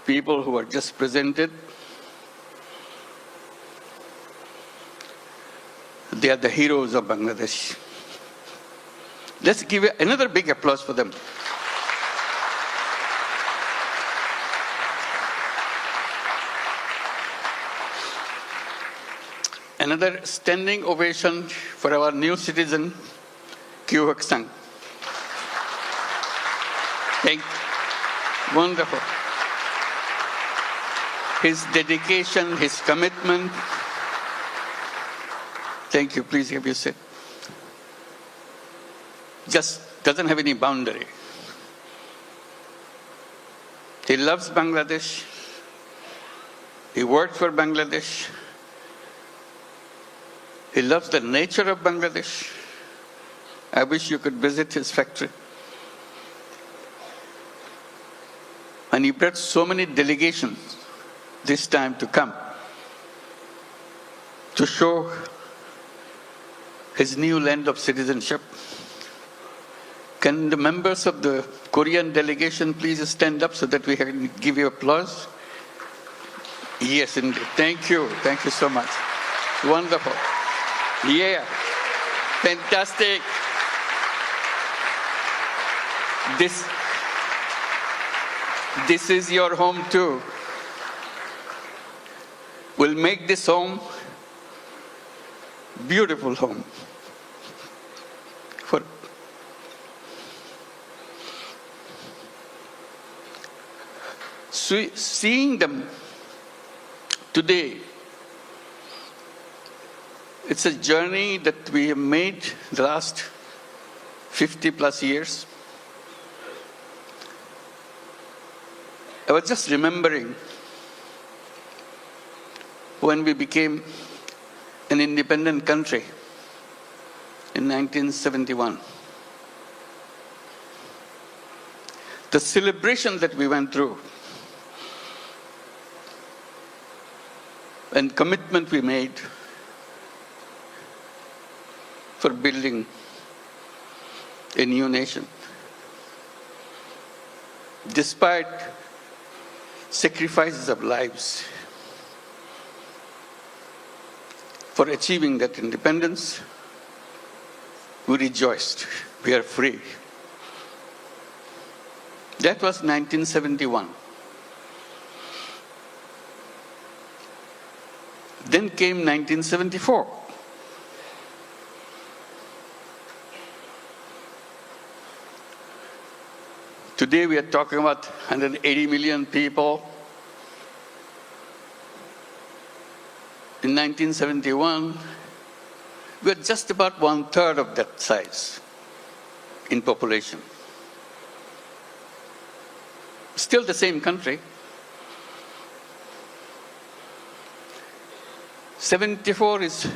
people who are just presented. They are the heroes of Bangladesh. Let's give another big applause for them. Another standing ovation for our new citizen, Kyu Hak Sang. Wonderful. His dedication, his commitment. Thank you. Please have your seat. Just doesn't have any boundary. He loves Bangladesh. He works for Bangladesh. He loves the nature of Bangladesh. I wish you could visit his factory. And he brought so many delegations this time to come to show his new land of citizenship. Can the members of the Korean delegation please stand up so that we can give you applause? Yes, indeed. Thank you. Thank you so much. Wonderful. Yeah. Fantastic. This is your home too. We'll make this home beautiful home. For seeing them today, it's a journey that we have made the last 50 plus years. I was just remembering when we became an independent country in 1971. The celebration that we went through and commitment we made for building a new nation. Despite sacrifices of lives for achieving that independence, we rejoiced. We are free. That was 1971. Then came 1974. Today we are talking about 180 million people. In 1971, we were just about 1/3 of that size in population. Still the same country. 74 is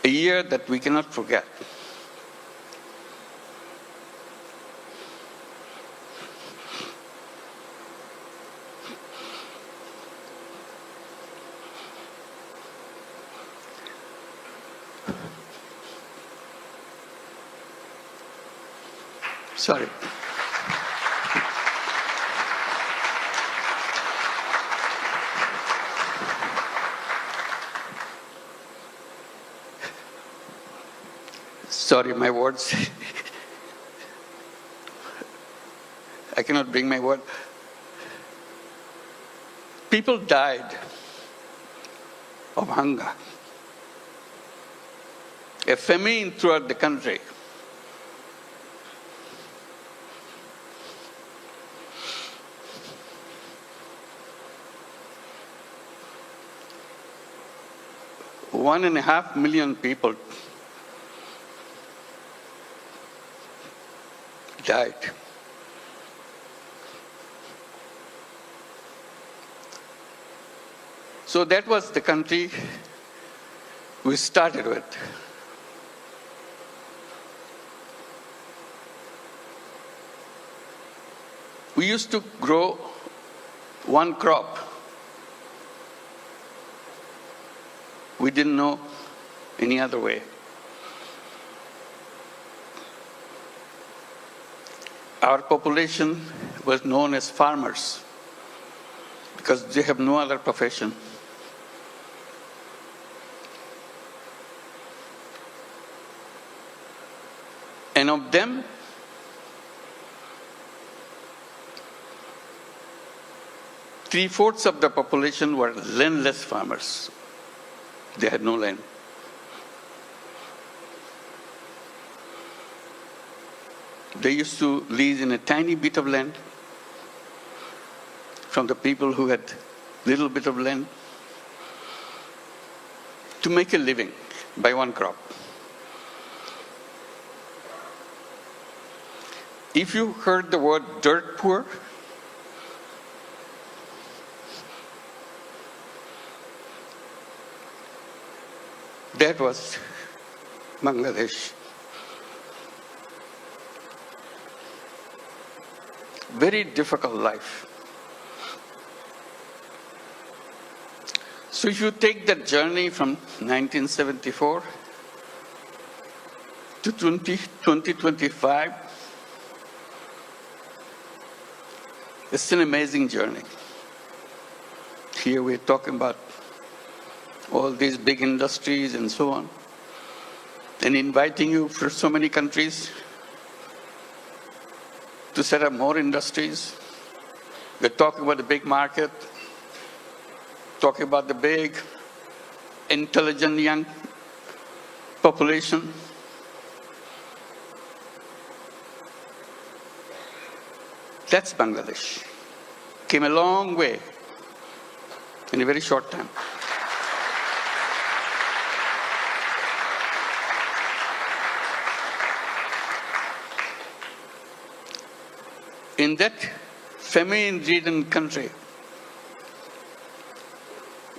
a year that we cannot forget. Sorry. Sorry, my words. I cannot bring my word. People died of hunger. A famine throughout the country. One and a half million people died. So that was the country we started with. We used to grow one crop. We didn't know any other way. Our population was known as farmers because they have no other profession. And of them, three-fourths of the population were landless farmers. They had no land. They used to lease in a tiny bit of land from the people who had little bit of land to make a living by one crop. If you heard the word dirt poor, that was Bangladesh. Very difficult life. So if you take that journey from 1974 to 2025, it's an amazing journey. Here we're talking about all these big industries and so on, and inviting you for so many countries to set up more industries. We're talking about the big market, talking about the big, intelligent young population. That's Bangladesh. Came a long way in a very short time. In that famine-ridden country,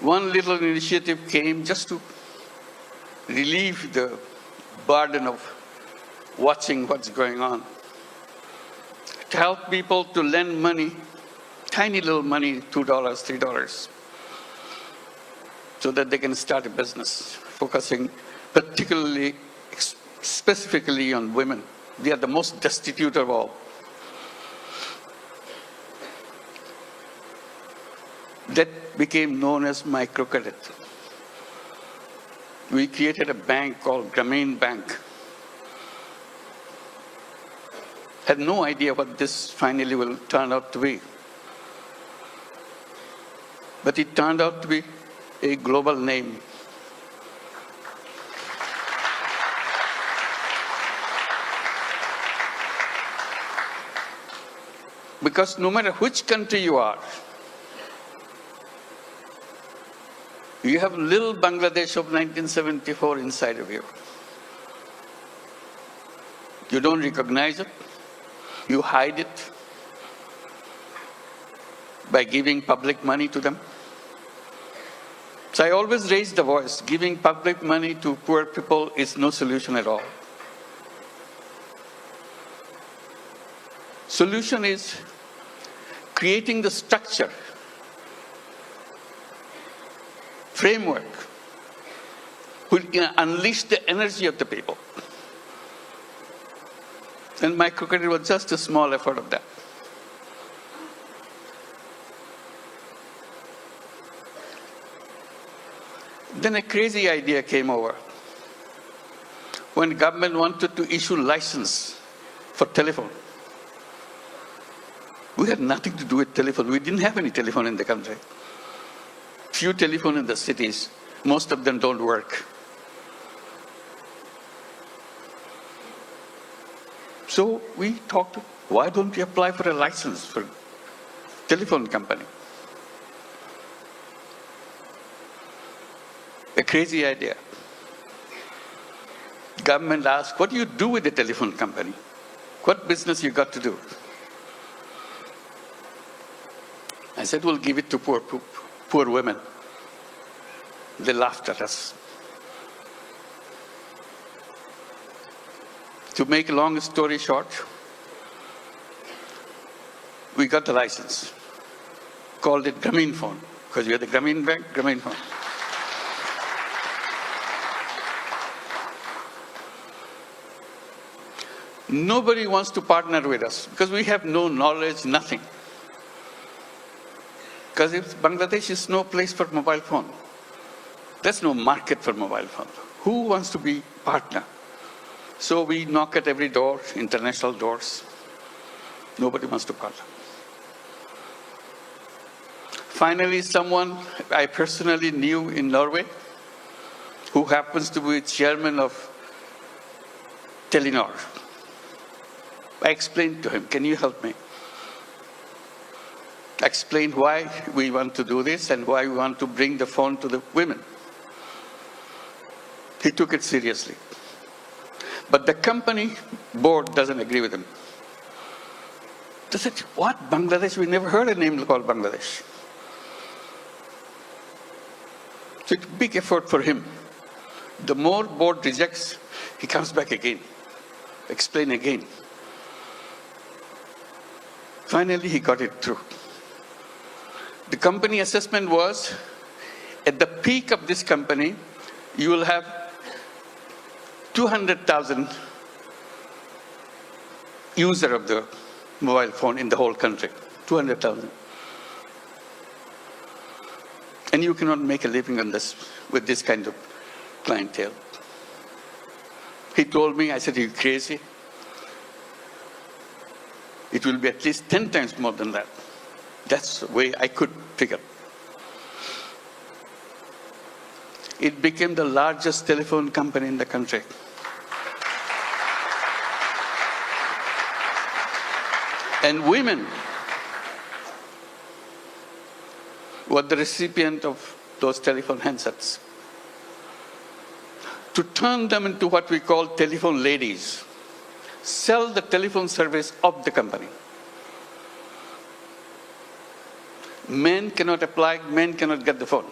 one little initiative came just to relieve the burden of watching what's going on. To help people to lend money, tiny little money, $2, $3, so that they can start a business, focusing particularly, specifically on women. They are the most destitute of all. That became known as microcredit. We created a bank called Grameen Bank. Had no idea what this finally will turn out to be. But it turned out to be a global name. Because no matter which country you are, you have little Bangladesh of 1974 inside of you. You don't recognize it. You hide it by giving public money to them. So I always raise the voice. Giving public money to poor people is no solution at all. Solution is creating the structure, framework, will unleash the energy of the people. And microcredit was just a small effort of that. Then a crazy idea came over. When government wanted to issue license for telephone, we had nothing to do with telephone. We didn't have any telephone in the country. Few telephone in the cities. Most of them don't work. So we talked, why don't we apply for a license for telephone company? A crazy idea. Government asked, what do you do with the telephone company? What business you got to do? I said, we'll give it to poor women. They laughed at us. To make a long story short, we got the license. Called it Grameen Phone, because we are the Grameen Bank, Grameen Phone. Nobody wants to partner with us because we have no knowledge, nothing. Because Bangladesh is no place for mobile phone. There's no market for mobile phone. Who wants to be partner? So we knock at every door, international doors. Nobody wants to partner. Finally, someone I personally knew in Norway, who happens to be chairman of Telenor. I explained to him, can you help me? I explained why we want to do this and why we want to bring the phone to the women. He took it seriously. But the company board doesn't agree with him. They said, what, Bangladesh? We never heard a name called Bangladesh. So it's a big effort for him. The more board rejects, he comes back again, explain again. Finally, he got it through. The company assessment was, at the peak of this company, you will have 200,000 users of the mobile phone in the whole country. 200,000. And you cannot make a living on this with this kind of clientele. He told me, I said, are you crazy? It will be at least 10 times more than that. That's the way I could figure. It became the largest telephone company in the country. And women were the recipient of those telephone handsets. To turn them into what we call telephone ladies, sell the telephone service of the company. Men cannot apply, men cannot get the phone.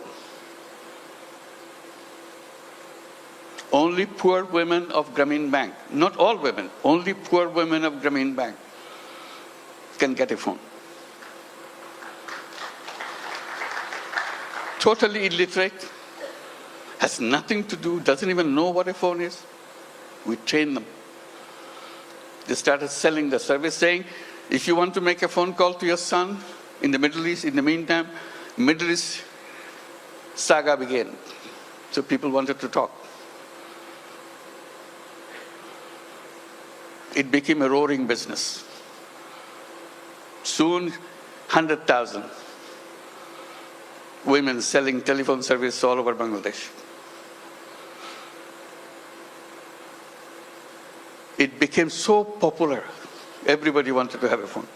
Only poor women of Grameen Bank, not all women, only poor women of Grameen Bank can get a phone. Totally illiterate, has nothing to do, doesn't even know what a phone is. We train them. They started selling the service, saying, if you want to make a phone call to your son in the Middle East, in the meantime, Middle East saga began. So people wanted to talk. It became a roaring business. Soon, 100,000 women selling telephone service all over Bangladesh. It became so popular, everybody wanted to have a phone.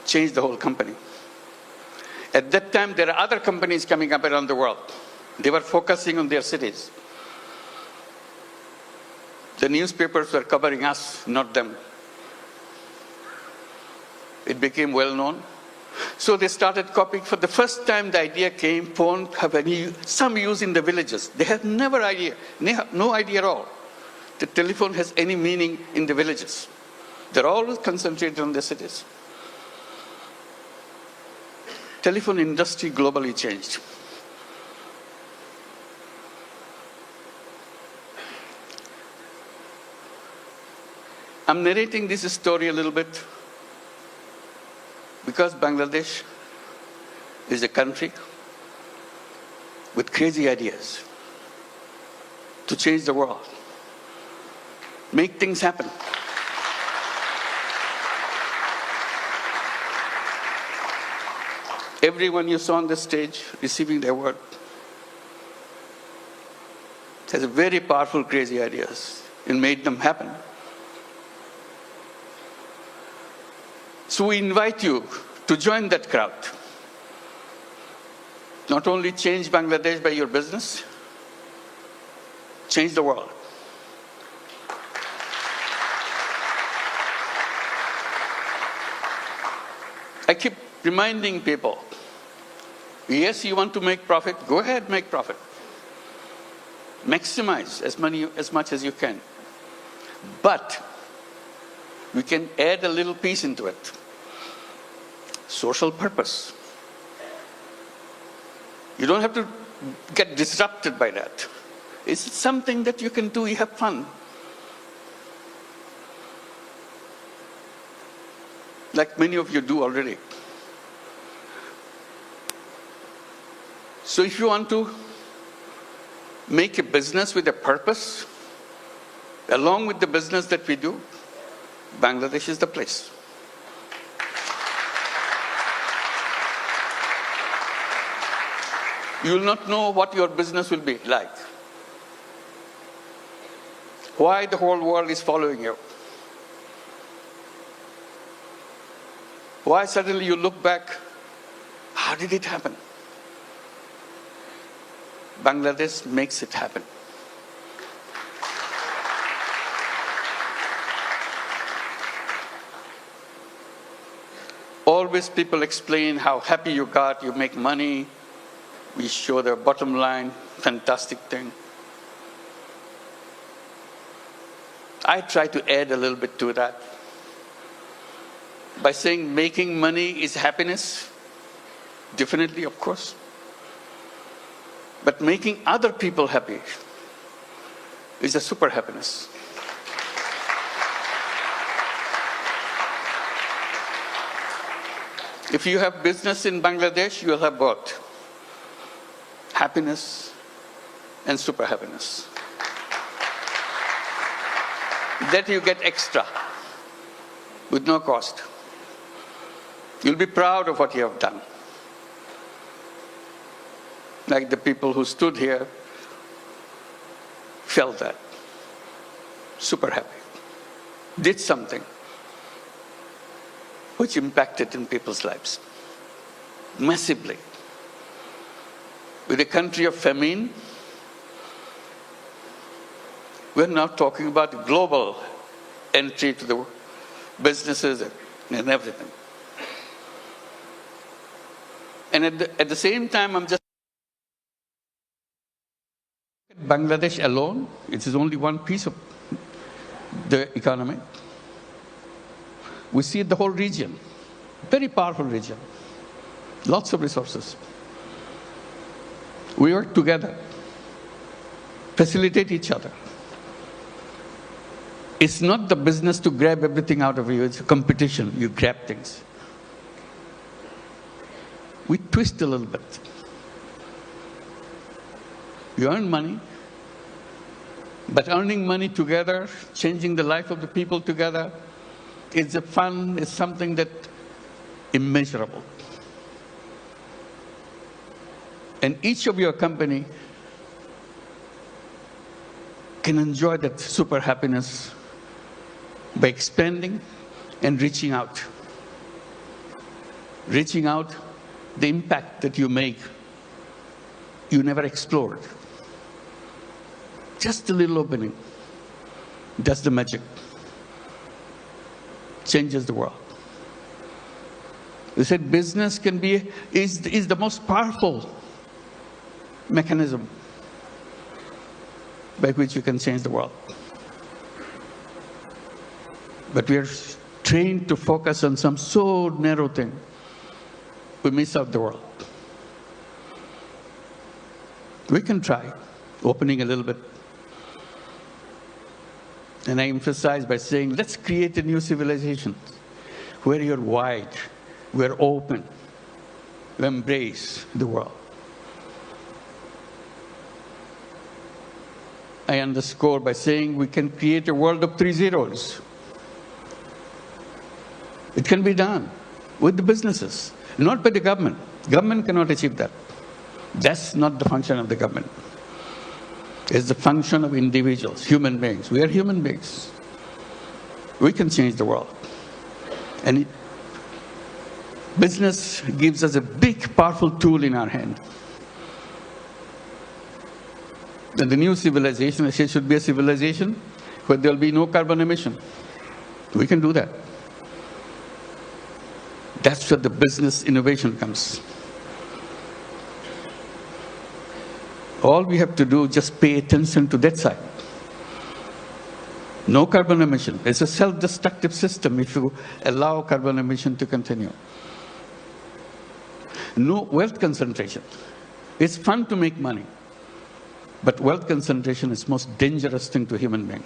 Changed the whole company. At that time, there are other companies coming up around the world. They were focusing on their cities. The newspapers were covering us, not them. It became well known. So they started copying. For the first time, the idea came, phone have some use in the villages. They had no idea at all that telephone has any meaning in the villages. They're always concentrated on the cities. Telephone industry globally changed. I'm narrating this story a little bit because Bangladesh is a country with crazy ideas to change the world, make things happen. Everyone you saw on the stage receiving the award has very powerful, crazy ideas and made them happen. So we invite you to join that crowd. Not only change Bangladesh by your business, change the world. I keep reminding people, yes, you want to make profit, go ahead, make profit. Maximize as much as you can. But we can add a little piece into it. Social purpose. You don't have to get disrupted by that. It's something that you can do, you have fun. like many of you do already. So if you want to make a business with a purpose, along with the business that we do, Bangladesh is the place. You will not know what your business will be like. Why the whole world is following you. Why suddenly you look back, how did it happen? Bangladesh makes it happen. Always people explain how happy you got, you make money, we show the bottom line, fantastic thing. I try to add a little bit to that by saying making money is happiness, definitely, of course. But making other people happy is a super happiness. If you have business in Bangladesh, you will have both happiness and super happiness. That you get extra with no cost. You'll be proud of what you have done. Like the people who stood here felt that. Super happy. Did something which impacted in people's lives massively. With a country of famine, we're now talking about global entry to the businesses and everything. And at the same time, I'm just Bangladesh alone, it is only one piece of the economy. We see the whole region, very powerful region, lots of resources. We work together, facilitate each other. It's not the business to grab everything out of you, it's a competition, you grab things. We twist a little bit. You earn money, but earning money together, changing the life of the people together, it's a fun, it's something that immeasurable. And each of your company can enjoy that super happiness by expanding and reaching out. Reaching out, the impact that you make, you never explored. Just a little opening does the magic. Changes the world. They said business is the most powerful mechanism by which you can change the world. But we are trained to focus on some so narrow thing, we miss out the world. We can try opening a little bit. And I emphasize by saying, let's create a new civilization where you're wide, we're open, we embrace the world. I underscore by saying we can create a world of 3 zeros. It can be done with the businesses, not by the government. Government cannot achieve that. That's not the function of the government. It's the function of individuals, human beings. We are human beings. We can change the world. And business gives us a big, powerful tool in our hand. And the new civilization, I say, should be a civilization where there will be no carbon emission. We can do that. That's where the business innovation comes. All we have to do is just pay attention to that side. No carbon emission. It's a self-destructive system if you allow carbon emission to continue. No wealth concentration. It's fun to make money, but wealth concentration is the most dangerous thing to a human being.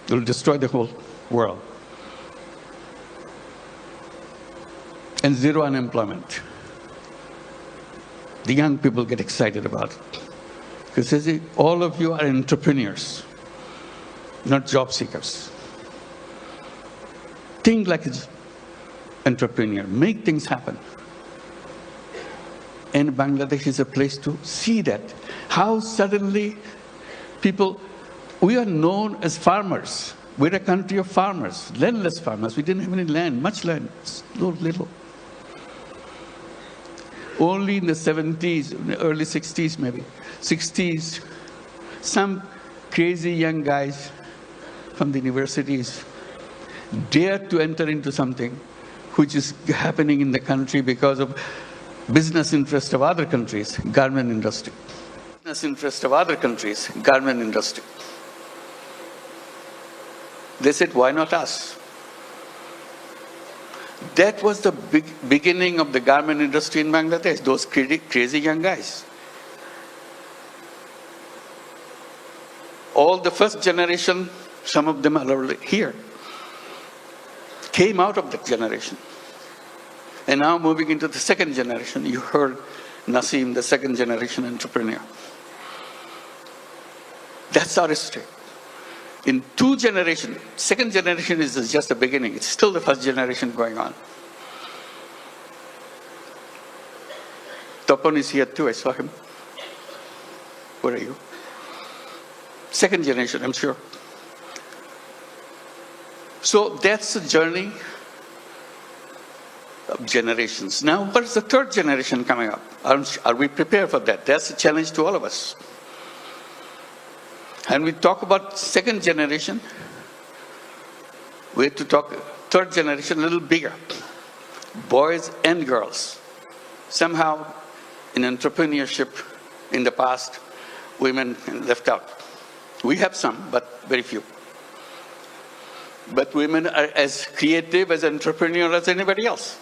It will destroy the whole world. and zero unemployment. The young people get excited about it. Because they say, all of you are entrepreneurs, not job seekers. Think like an entrepreneur. Make things happen. And Bangladesh is a place to see that. How suddenly people, we are known as farmers. We're a country of farmers, landless farmers. We didn't have any land, much land, little. Only in the 70s, early 60s maybe, 60s, some crazy young guys from the universities dared to enter into something which is happening in the country because of business interest of other countries, garment industry. Business interest of other countries, garment industry. They said, why not us? That was the beginning of the garment industry in Bangladesh, those crazy young guys. All the first generation, some of them are already here, came out of that generation. And now moving into the second generation, you heard Naseem, the second generation entrepreneur. That's our history. In 2 generations, second generation is just the beginning. It's still the first generation going on. Topon is here too, I saw him. Where are you? Second generation, I'm sure. So that's the journey of generations. Now, what is the third generation coming up? Are we prepared for that? That's a challenge to all of us. And we talk about second generation, we have to talk third generation a little bigger. Boys and girls. Somehow, in entrepreneurship in the past, women left out. We have some, but very few. But women are as creative, as entrepreneurial as anybody else.